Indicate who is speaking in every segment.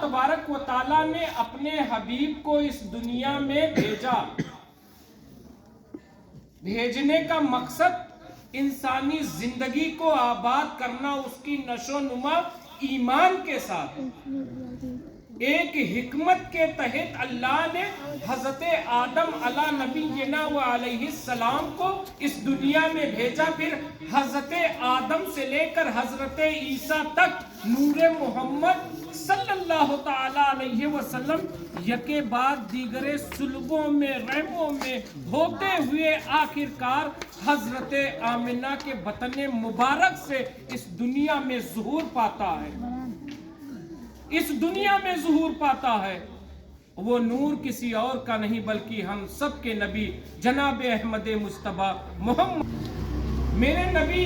Speaker 1: تبارک و تعالیٰ نے اپنے حبیب کو اس دنیا میں بھیجا. بھیجنے کا مقصد انسانی زندگی کو آباد کرنا، اس کی نشو و نما ایمان کے ساتھ. ایک حکمت کے تحت اللہ نے حضرت آدم علیہ نبینا و علیہ السلام کو اس دنیا میں بھیجا. پھر حضرت آدم سے لے کر حضرت عیسیٰ تک نور محمد صلی اللہ تعالی علیہ وسلم یکے بعد دیگرے صلبوں میں رحموں میں ہوتے ہوئے آخرکار حضرت آمنہ کے بطن مبارک سے اس دنیا میں ظہور پاتا ہے. اس دنیا میں ظہور پاتا ہے. وہ نور کسی اور کا نہیں بلکہ ہم سب کے نبی جناب احمد مصطفیٰ محمد. میرے نبی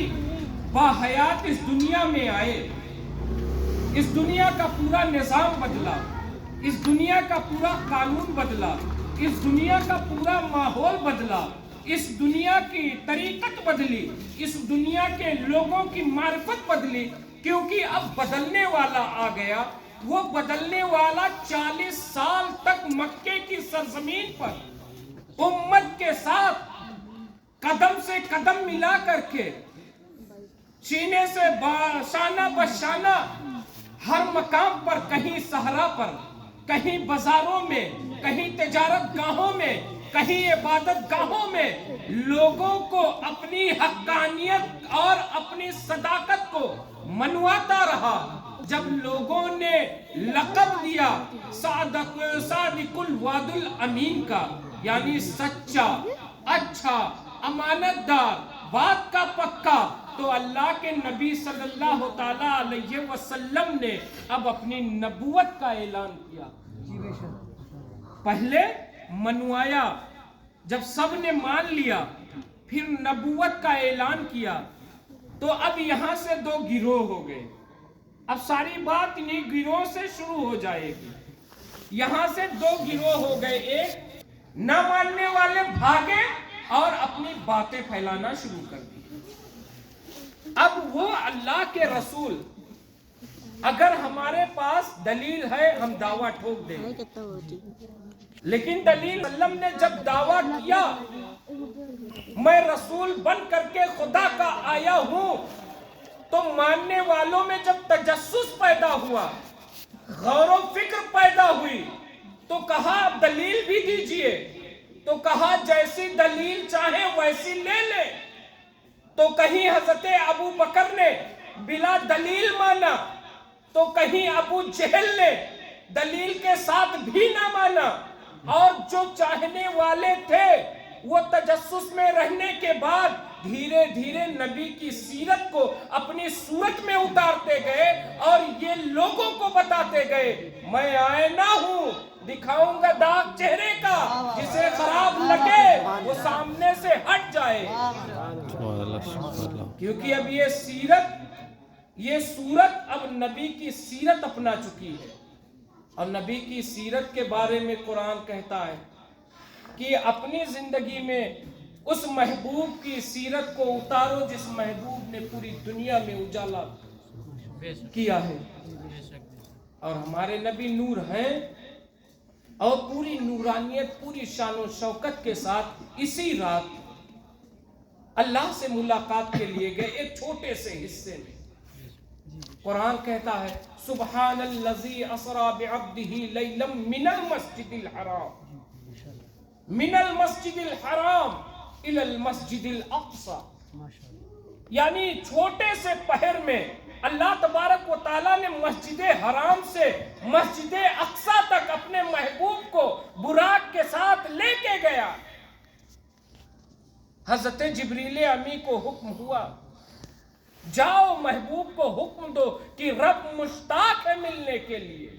Speaker 1: باحیات اس دنیا میں آئے. اس دنیا کا پورا نظام بدلا، اس دنیا کا پورا قانون بدلا، اس دنیا کا پورا ماحول بدلا، اس دنیا کی طریقت بدلی، اس دنیا کے لوگوں کی معرفت بدلی. کیونکہ اب بدلنے والا آ گیا. وہ بدلنے والا 40 سال تک مکے کی سرزمین پر امت کے ساتھ قدم سے قدم ملا کر کے، سینے سے شانہ بشانہ، ہر مقام پر، کہیں صحرا پر، کہیں بازاروں میں، کہیں تجارت گاہوں میں، کہیں عبادت گاہوں میں لوگوں کو اپنی حقانیت اور اپنی صداقت کو منواتا رہا. جب لوگوں نے لقب دیا صادق الوعد الامین کا، یعنی سچا، اچھا، امانت دار، بات کا پکا، تو اللہ کے نبی صلی اللہ تعالی علیہ وسلم نے اب اپنی نبوت کا اعلان کیا. پہلے منوایا، جب سب نے مان لیا، پھر نبوت کا اعلان کیا. تو اب یہاں سے دو گروہ ہو گئے. اب ساری بات انہیں گروہ سے شروع ہو جائے گی. یہاں سے دو گروہ ہو گئے. ایک نہ ماننے والے بھاگے اور اپنی باتیں پھیلانا شروع کر دی. اب وہ اللہ کے رسول، اگر ہمارے پاس دلیل ہے ہم دعویٰ ٹھوک دیں، لیکن دلیل علم نے جب دعویٰ کیا میں رسول بن کر کے خدا کا آیا ہوں، تو ماننے والوں میں جب تجسس پیدا ہوا، غور و فکر پیدا ہوئی، تو کہا اب دلیل بھی دیجئے. تو کہا جیسی دلیل چاہے ویسی لے لے. تو کہیں حضرت ابو بکر نے بلا دلیل مانا، تو کہیں ابو جہل نے دلیل کے ساتھ بھی نہ مانا. اور جو چاہنے والے تھے وہ تجسس میں رہنے کے بعد دھیرے دھیرے نبی کی سیرت کو اپنی صورت میں اتارتے گئے اور یہ لوگوں کو بتاتے گئے میں آئینہ ہوں، دکھاؤں گا داغ چہرے کا، جسے خراب لگے وہ سامنے سے ہٹ جائے. کیونکہ اب یہ صورت اب نبی کی سیرت اپنا چکی ہے. اور نبی کی سیرت کے بارے میں قرآن کہتا ہے کہ اپنی زندگی میں اس محبوب کی سیرت کو اتارو جس محبوب نے پوری دنیا میں اجالا کیا ہے. اور ہمارے نبی نور ہیں، اور پوری نورانیت، پوری شان و شوکت کے ساتھ اسی رات اللہ سے ملاقات کے لیے گئے. ایک چھوٹے سے حصے میں قرآن کہتا ہے سبحان الذی اسری بعبدہ لیلا من المسجد الحرام الی المسجد الاقصی. یعنی چھوٹے سے پہر میں اللہ تبارک و تعالیٰ نے مسجد حرام سے مسجد اقصی تک اپنے محبوب کو براق کے ساتھ لے کے گیا. حضرت جبریل امی کو حکم ہوا جاؤ محبوب کو حکم دو کہ رب مشتاق ہے ملنے کے لیے.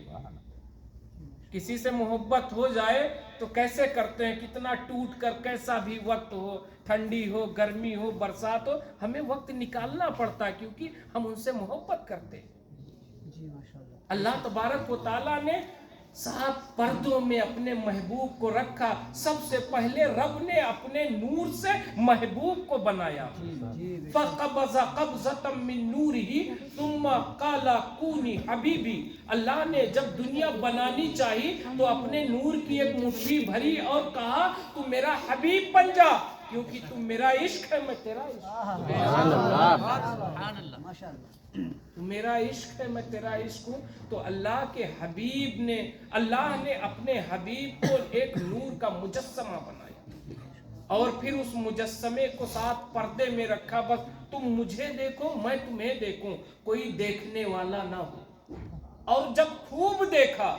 Speaker 1: کسی سے محبت ہو جائے تو کیسے کرتے ہیں، کتنا ٹوٹ کر، کیسا بھی وقت ہو، ٹھنڈی ہو، گرمی ہو، برسات ہو، ہمیں وقت نکالنا پڑتا ہے کیونکہ ہم ان سے محبت کرتے ہیں. اللہ تبارک و تعالیٰ نے 7 پردوں میں اپنے محبوب کو رکھا. سب سے پہلے رب نے اپنے نور سے محبوب کو بنایا. فَقَبَضَ قَبْضَةً مِّن نُورِهِ ثُمَّ قَالَ كُونِي حَبِيبِي. اللہ نے جب دنیا بنانی چاہی تو اپنے نور کی ایک مٹھی بھری اور کہا تو میرا حبیب بن جا, کیونکہ تم میرا عشق ہے, میں تیرا عشق ہوں. تو میرا عشق ہے, میں تیرا عشق ہوں. تو اللہ کے حبیب نے, اللہ نے اپنے حبیب کو ایک نور کا مجسمہ بنایا اور پھر اس مجسمے کو 7 پردے میں رکھا. بس تم مجھے دیکھو, میں تمہیں دیکھوں, کوئی دیکھنے والا نہ ہو. اور جب خوب دیکھا,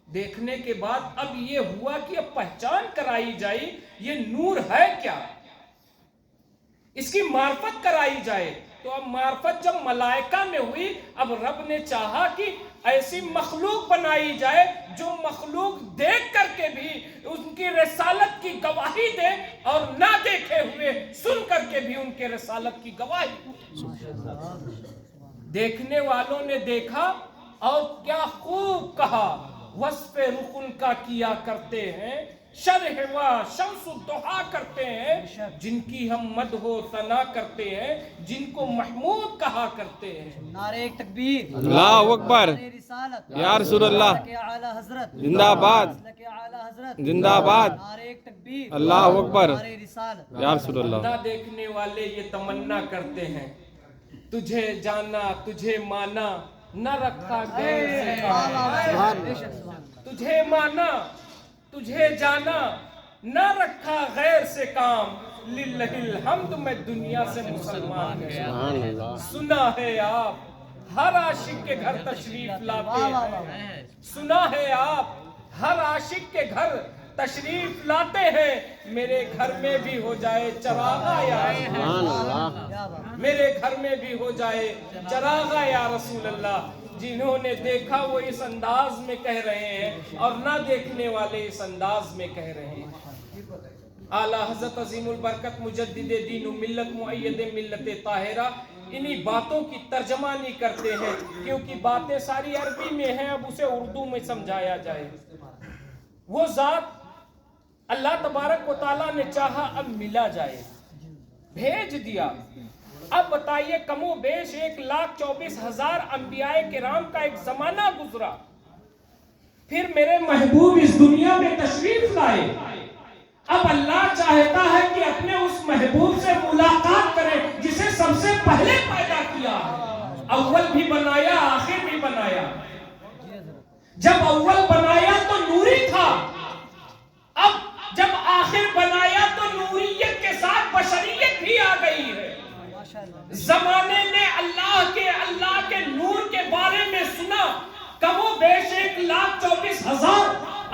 Speaker 1: دیکھنے کے بعد اب یہ ہوا کہ اب پہچان کرائی جائے یہ نور ہے کیا, اس کی معرفت کرائی جائے. تو اب معرفت جب ملائکہ میں ہوئی, اب رب نے چاہا کہ ایسی مخلوق بنائی جائے جو مخلوق دیکھ کر کے بھی ان کی رسالت کی گواہی دے اور نہ دیکھے ہوئے سن کر کے بھی ان کے رسالت کی گواہی. دیکھنے والوں نے دیکھا اور کیا خوب کہا, وصف رخ ان کا کیا کرتے ہیں, شرح و شمس الضحا کرتے ہیں, جن کی ہم مدح و ثنا کرتے ہیں, جن کو محمود کہا کرتے ہیں.
Speaker 2: نعرہ تکبیر,
Speaker 3: اللہ اکبر,
Speaker 2: رسالت,
Speaker 3: یا رسول اللہ,
Speaker 2: اعلی حضرت,
Speaker 3: زندہ باد,
Speaker 2: اعلی حضرت,
Speaker 3: زندہ باد,
Speaker 2: نعرہ تکبیر,
Speaker 3: اللہ اکبر,
Speaker 2: نعرہ رسالت.
Speaker 3: یا رسول اللہ.
Speaker 1: نہ دیکھنے والے یہ تمنا کرتے ہیں تجھے جانا تجھے مانا, نہ رکھا غیر سے کام. تجھے مانا تجھے جانا, نہ رکھا غیر سے کام. للہ الحمد, میں دنیا سے مسلمان گیا. سنا ہے آپ ہر عاشق کے گھر تشریف لاتے ہیں, سنا ہے آپ ہر عاشق کے گھر تشریف لاتے ہیں. میرے گھر میں بھی ہو جائے چراغا یا رسول اللہ, میرے گھر میں بھی ہو جائے چراغا یا رسول اللہ. جنہوں نے دیکھا وہ اس انداز میں کہہ رہے ہیں اور نہ دیکھنے والے اس انداز میں کہہ رہے ہیں. اعلیٰ حضرت عظیم البرکت مجدد دین و ملت مؤید ملت طاہرہ انہی باتوں کی ترجمہ نہیں کرتے ہیں کیونکہ باتیں ساری عربی میں ہیں, اب اسے اردو میں سمجھایا جائے. وہ ذات اللہ تبارک و تعالیٰ نے چاہا اب ملا جائے, بھیج دیا. اب بتائیے کم و بیش 1,24,000 انبیاء کرام کا ایک زمانہ گزرا, پھر میرے محبوب اس دنیا میں تشریف لائے. اب اللہ چاہتا ہے کہ اپنے اس محبوب سے ملاقات کرے جسے سب سے پہلے پیدا کیا, اول بھی بنایا آخر بھی بنایا. جب اول بنایا تو نوری تھا, اب جب آخر بنایا تو نوریت کے ساتھ بشریت بھی آ گئی ہے. زمانے نے اللہ کے نور کے بارے میں سنا, کم و بیش 1,24,000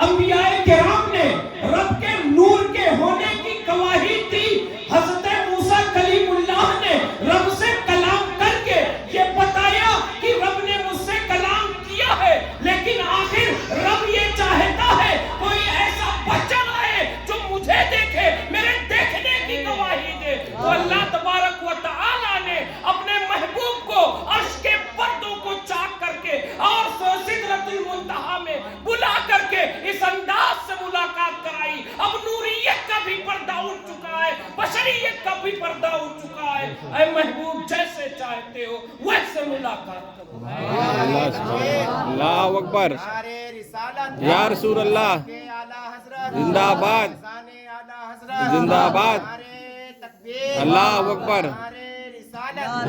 Speaker 1: انبیاء کرام نے رب کے نور کے ہونے کی گواہی دی. حضرت موسیٰ کلیم اللہ نے رب سے کلام کر کے یہ بتایا کہ رب نے مجھ سے کلام کیا ہے, لیکن آخر رب یہ چاہتا ہے کوئی ایسا بچہ آئے جو مجھے دیکھے, میرے دیکھنے کی گواہی دے. تو اللہ تبارک و تعالیٰ نے اپنے محبوب کو عرش کے پردوں کو چاک کر کے اور سدرۃ المنتہا میں بلا کر کے اس انداز سے ملاقات کرائی. اب نوریت کا بھی پردہ اٹھ چکا ہے, بشریت کا بھی پردہ اٹھ چکا ہے. اے محبوب جیسے چاہتے ہو ویسے ملاقات کرو.
Speaker 3: اللہ اکبر, یا رسول اللہ, زندہ باد, زندہ باد, اللہ اکبر,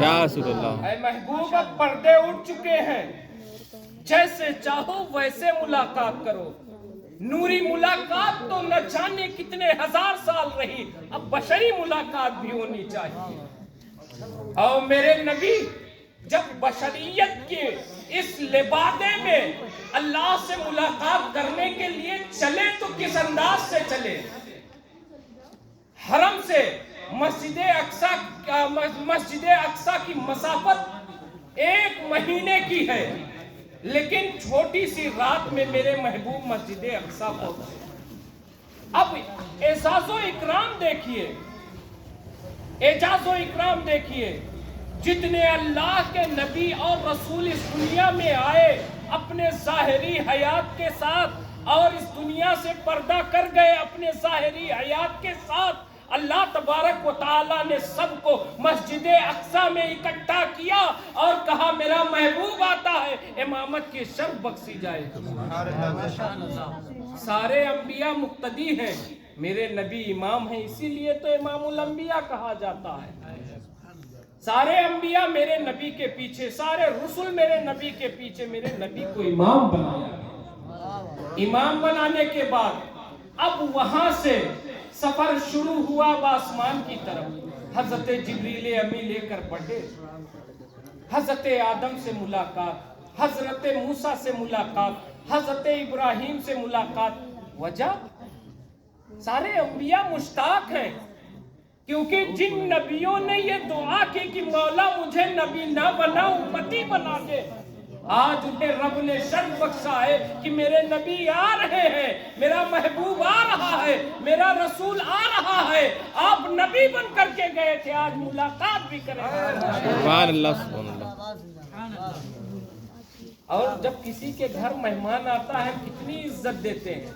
Speaker 3: یا رسول اللہ.
Speaker 1: اے محبوب اب پردے اٹھ چکے ہیں, جیسے چاہو ویسے ملاقات کرو. نوری ملاقات تو نہ جانے کتنے ہزار سال رہی, اب بشری ملاقات بھی ہونی چاہیے. اور میرے نبی جب بشریت کے اس لبادے میں اللہ سے ملاقات کرنے کے لیے چلے تو کس انداز سے چلے. حرم سے مسجد اقصی کی مسافت 1 مہینے کی ہے, لیکن چھوٹی سی رات میں میرے محبوب مسجد اقصی پہنچے. اب اعزاز و اکرام دیکھیے, اعزاز و اکرام دیکھیے. جتنے اللہ کے نبی اور رسول اس دنیا میں آئے اپنے ظاہری حیات کے ساتھ اور اس دنیا سے پردہ کر گئے اپنے ظاہری حیات کے ساتھ، اللہ تبارک و تعالیٰ نے سب کو مسجد اقصیٰ میں اکٹھا کیا اور کہا میرا محبوب آتا ہے، امامت کی شرف بخشی جائے۔ سارے انبیاء مقتدی ہیں، میرے نبی امام ہیں، اسی لیے تو امام الانبیاء کہا جاتا ہے۔ سارے انبیاء میرے نبی کے پیچھے، سارے رسول میرے نبی کے پیچھے، میرے نبی کو امام بنایا۔ امام بنانے کے بعد اب وہاں سے سفر شروع ہوا آسمان کی طرف، حضرت جبریل امی لے کر بڑھے، حضرت آدم سے ملاقات، حضرت موسیٰ سے ملاقات، حضرت ابراہیم سے ملاقات۔ وجہ سارے انبیاء مشتاق ہیں، کیونکہ جن نبیوں نے یہ دعا کی کہ مولا مجھے نبی نہ بنا امتی بنا دے، آج انہیں رب نے شرف بخشا ہے کہ میرے نبی آ رہے ہیں، میرا محبوب آ رہا ہے، میرا رسول آ رہا ہے۔ آپ نبی بن کر کے گئے تھے، آج ملاقات بھی کریں گے۔
Speaker 3: سبحان اللہ سبحان اللہ۔
Speaker 1: اور جب کسی کے گھر مہمان آتا ہے کتنی عزت دیتے ہیں،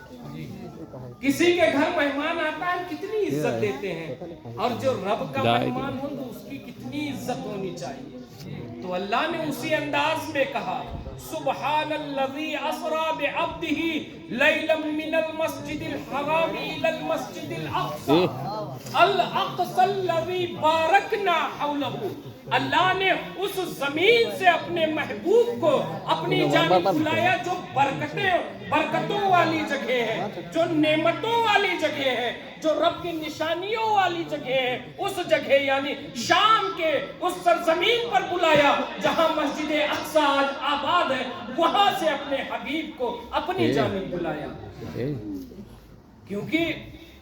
Speaker 1: کسی کے گھر مہمان آتا ہے کتنی عزت دیتے ہیں، اور جو رب کا مہمان ہو تو اس کی کتنی عزت ہونی چاہیے۔ تو اللہ نے اسی انداز میں کہا سبحان الذی اسری بعبدہ لیلا من المسجد الحرام الی المسجد الاقصی الذی بارکنا حولہ۔ اللہ نے اس زمین سے اپنے محبوب کو اپنی جانب بلایا جو برکتوں والی جگہ ہے، جو نعمتوں والی جگہ ہے، جو رب کی نشانیوں والی جگہ ہے، اس جگہ یعنی شام کے اس سرزمین پر بلایا جہاں مسجد اقصی آج آباد ہے، وہاں سے اپنے حبیب کو اپنی جانب بلایا۔ کیونکہ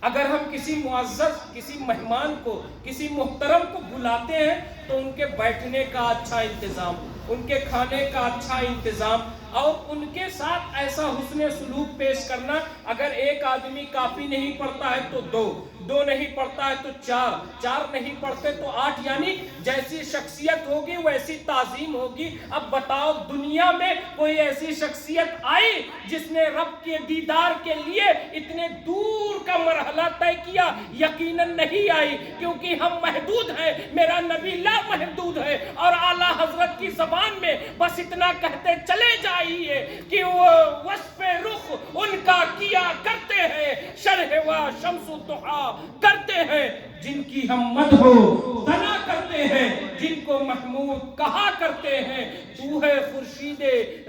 Speaker 1: اگر ہم کسی معزز، کسی مہمان کو، کسی محترم کو بلاتے ہیں تو ان کے بیٹھنے کا اچھا انتظام، ان کے کھانے کا اچھا انتظام اور ان کے ساتھ ایسا حسن سلوک پیش کرنا۔ اگر ایک آدمی کافی نہیں پڑھتا ہے تو دو نہیں پڑھتا ہے تو چار نہیں پڑھتے تو 8، یعنی جیسی شخصیت ہوگی ویسی تعظیم ہوگی۔ اب بتاؤ دنیا میں کوئی ایسی شخصیت آئی جس نے رب کے دیدار کے لیے اتنے دور کا مرحلہ طے کیا؟ یقیناً نہیں آئی، کیونکہ ہم محدود ہیں، میرا نبی لا محدود ہے۔ اور اعلیٰ حضرت کی زبان میں بس اتنا کہتے چلے جائیے کہ وہ وصف رخ ان کا کیا کرتے ہیں، شرح و شمس و ضحیٰ کرتے ہیں، جن کی ہم مدح و ثنا کرتے ہیں، جن کو محمود کہا کرتے ہیں۔ تو ہے خورشید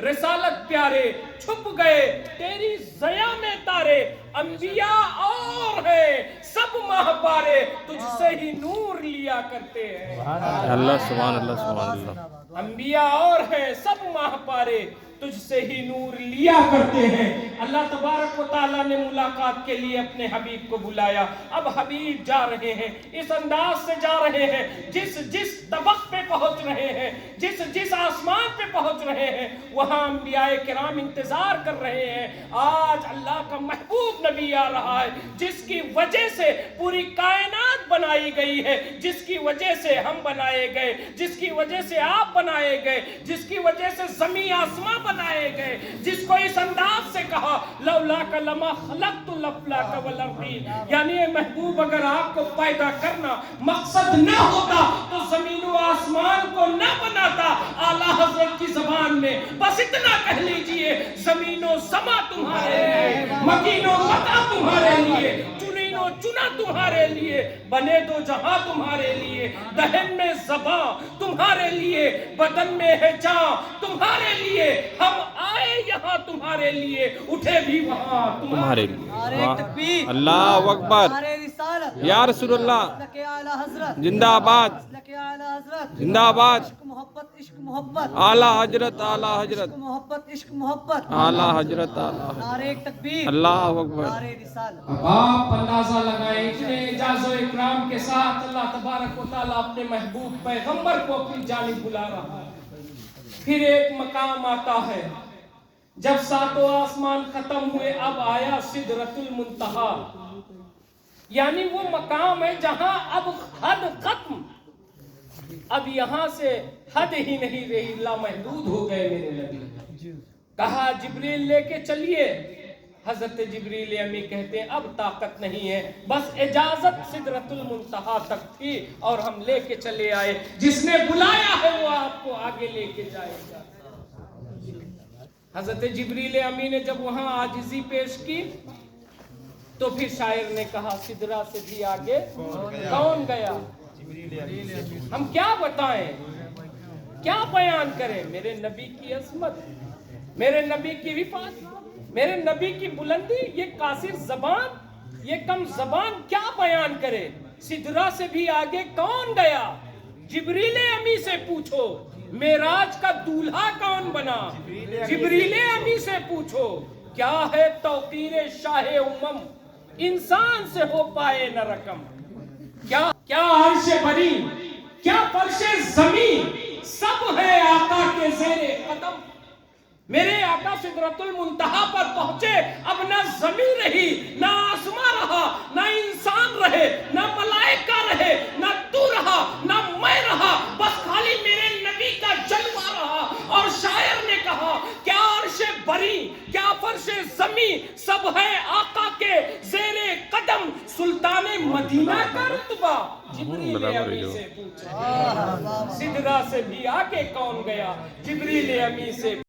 Speaker 1: رسالت پیارے، چھپ گئے تیری ضیاء میں تارے، انبیاء اور ہے سب ماہ پارے، تجھ سے ہی نور لیا کرتے ہیں۔
Speaker 3: اللہ سبحان اللہ سبحان اللہ۔
Speaker 1: انبیاء اور ہیں سب ماہ پارے، تجھ سے ہی نور لیا کرتے ہیں۔ اللہ تبارک و تعالیٰ نے ملاقات کے لیے اپنے حبیب کو بلایا۔ اب حبیب جا رہے ہیں، اس انداز سے جا رہے ہیں، جس طبق پہ پہنچ رہے ہیں، جس آسمان پہ پہنچ رہے ہیں، وہاں انبیاء کرام انتظار کر رہے ہیں۔ آج اللہ کا محبوب نبی آ رہا ہے، جس کی وجہ سے پوری کائنات بنائی گئی ہے، جس کی وجہ سے ہم بنائے گئے، جس کی وجہ سے آپ بنائے گئے، جس کی وجہ سے زمین آسمان بنائے گئے، جس کو اس انداز سے کہا لولاک لما خلقت الافلاک والارضین، یعنی اے محبوب اگر آپ کو پیدا کرنا مقصد نہ ہوتا تو زمین و آسمان کو نہ بناتا۔ اعلیٰ حضرت کی زبان میں بس اتنا کہہ لیجئے زمین و سما تمہارے لیے، مکین و متا تمہارے لیے، چنین و چنا تمہارے لیے، بنے دو جہاں تمہارے لیے، دہن میں زباں تمہارے لیے، بدن میں ہے جان تمہارے لیے، ہم آئے یہاں تمہارے لیے، اٹھے بھی وہاں تمہارے لیے۔
Speaker 2: نعرہ تکبیر،
Speaker 3: اللہ اکبر،
Speaker 2: نعرہ رسالت،
Speaker 3: یا رسول اللہ،
Speaker 2: مسلک اعلیٰ حضرت،
Speaker 3: زندہ آباد،
Speaker 2: مسلک اعلیٰ حضرت،
Speaker 3: زندہ آباد،
Speaker 2: عشق محبت، عشق محبت،
Speaker 3: اعلیٰ حضرت، اعلیٰ حضرت،
Speaker 2: عشق محبت، عشق محبت،
Speaker 3: اعلیٰ حضرت، اعلیٰ حضرت،
Speaker 2: نعرہ تکبیر،
Speaker 3: اللہ اکبر۔
Speaker 2: نعرہ رسالت۔
Speaker 1: اب آپ اندازہ لگائیں اتنے اعزاز و اکرام کے ساتھ اللہ تبارک و تعالیٰ اپنے محبوب پیغمبر کو اپنی جانب بلا رہا ہے۔ پھر ایک مقام آتا ہے، جب ساتوں آسمان ختم ہوئے اب آیا سدرۃ المنتہی، یعنی وہ مقام ہے جہاں اب حد ختم، اب یہاں سے حد ہی نہیں رہی، لا محدود ہو گئے میرے نبی۔ کہا جبریل لے کے چلیے. حضرت جبریل امی کہتے ہیں اب طاقت نہیں ہے, بس اجازت سدرۃ المنتہا تک تھی اور ہم لے کے چلے آئے. جس نے بلایا ہے وہ آپ کو آگے لے کے جائے گا. حضرت جبریل امی نے جب وہاں عاجزی پیش کی تو پھر شاعر نے کہا سدرا سے بھی آگے کون گیا. ہم کیا بتائیں, کیا بیان کریں. میرے نبی کی عظمت, میرے نبی کی رفعت, میرے نبی کی بلندی, یہ قاصر زبان, یہ کم زبان کیا بیان کرے. سدرا سے بھی آگے کون گیا. جبریل امی سے پوچھو معراج کا دولہا کون بنا. جبریل امی سے پوچھو کیا ہے توقیر شاہ امم, انسان سے ہو پائے نہ رقم. کیا عرش بری, کیا فرش زمین, سب ہے آقا کے زیر قدم. میرے آقا سدرۃ المنتہا پر پہنچے, اب نہ زمین رہی, نہ آسمان رہا, نہ انسان رہے, نہ ملائکہ رہے, نہ تو رہا, نہ میں رہا, بس خالی میرے نبی کا جلوہ رہا. اور شاعر نے کہا کیا عرش بری, کیا فرش زمین, سب ہے آقا کے زیر قدم. سلطان مدینہ کا رتبہ جبریل امی سے پوچھا. سدرا سے بھی آگے کون گیا. جبریل امی سے